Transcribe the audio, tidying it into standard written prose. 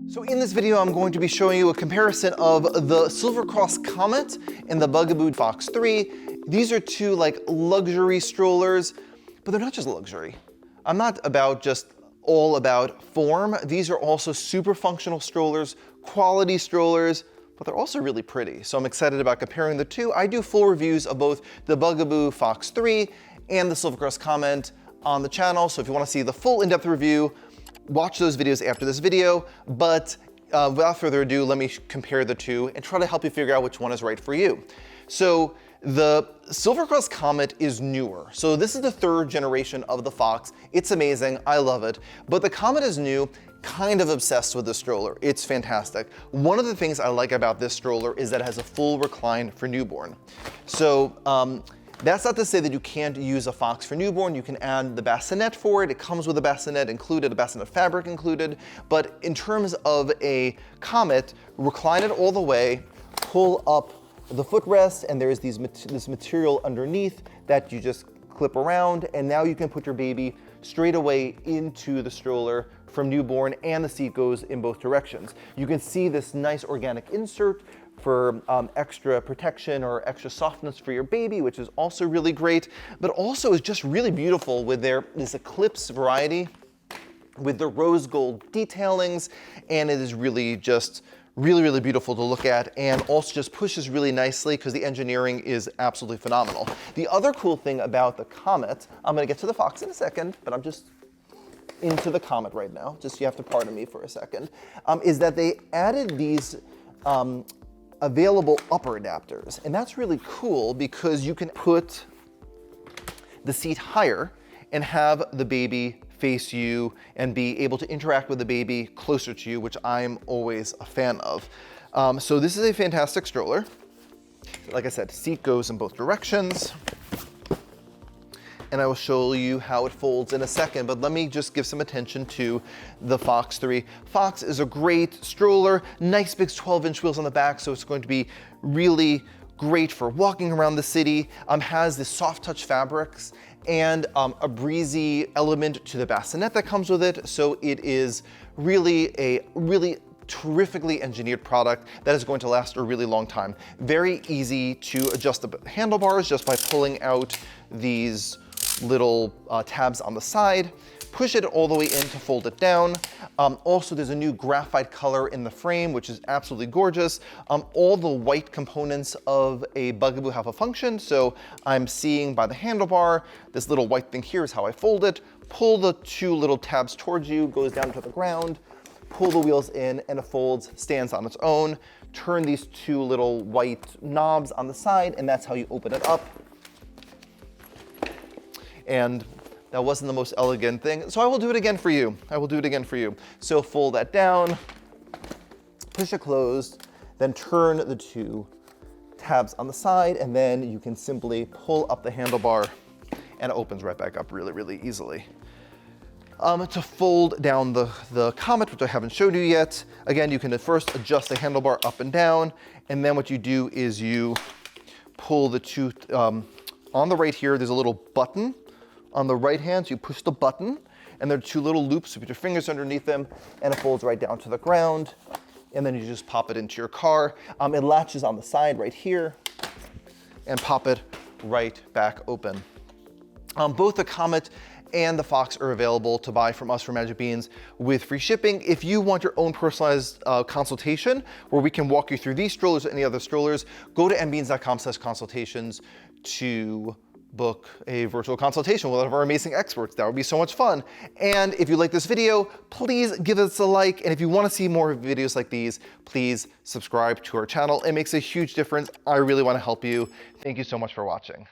So in this video, I'm going to be showing you a comparison of the Silver Cross Comet and the Bugaboo Fox3. These are two like luxury strollers, but they're not just luxury. I'm not all about form. These are also super functional strollers, quality strollers, but they're also really pretty. So I'm excited about comparing the two. I do full reviews of both the Bugaboo Fox3 and the Silver Cross Comet on the channel. So if you want to see the full in-depth review, watch those videos after this video, but without further ado, let me compare the two and try to help you figure out which one is right for you. So the Silver Cross Comet is newer. So this is the third generation of the Fox. It's amazing, I love it. But the Comet is new, kind of obsessed with the stroller. It's fantastic. One of the things I like about this stroller is that it has a full recline for newborn. So that's not to say that you can't use a Fox for newborn. You can add the bassinet for it. It comes with a bassinet included, a bassinet fabric included. But in terms of a Comet, recline it all the way, pull up the footrest, and there's this material underneath that you just clip around, and now you can put your baby straight away into the stroller from newborn, and the seat goes in both directions. You can see this nice organic insert for extra protection or extra softness for your baby, which is also really great, but also is just really beautiful with this Eclipse variety with the rose gold detailings, and it is really just really beautiful to look at, and also just pushes really nicely because the engineering is absolutely phenomenal. The other cool thing about the Comet, I'm gonna get to the Fox in a second, but I'm just into the Comet right now, just you have to pardon me for a second, is that they added these available upper adapters. And that's really cool because you can put the seat higher and have the baby face you and be able to interact with the baby closer to you, which I'm always a fan of. So this is a fantastic stroller. Like I said, seat goes in both directions. And I will show you how it folds in a second, but let me just give some attention to the Fox3. Fox is a great stroller, nice big 12-inch wheels on the back, so it's going to be really great for walking around the city. Has this soft touch fabrics and a breezy element to the bassinet that comes with it, so it is really a terrifically engineered product that is going to last a really long time. Very easy to adjust the handlebars just by pulling out these little tabs on the side, push it all the way in to fold it down. Also, there's a new graphite color in the frame, which is absolutely gorgeous. All the white components of a Bugaboo have a function, so I'm seeing by the handlebar, this little white thing here is how I fold it. Pull the two little tabs towards you, goes down to the ground, pull the wheels in, and it folds, stands on its own. Turn these two little white knobs on the side, and that's how you open it up. And that wasn't the most elegant thing, so I will do it again for you. So fold that down, push it closed, then turn the two tabs on the side, and then you can simply pull up the handlebar and it opens right back up really easily. To fold down the Comet, which I haven't showed you yet, again, you can at first adjust the handlebar up and down, and then what you do is you pull the two, on the right here, there's a little button. On the right hand, so you push the button, and there are two little loops, you put your fingers underneath them, and it folds right down to the ground, and then you just pop it into your car. It latches on the side right here, and pop it right back open. Both the Comet and the Fox are available to buy from us for Magic Beans with free shipping. If you want your own personalized consultation, where we can walk you through these strollers or any other strollers, go to mbeans.com/consultations to book a virtual consultation with one of our amazing experts. That would be so much fun. And if you like this video, please give us a like. And if you want to see more videos like these, please subscribe to our channel. It makes a huge difference. I really want to help you. Thank you so much for watching.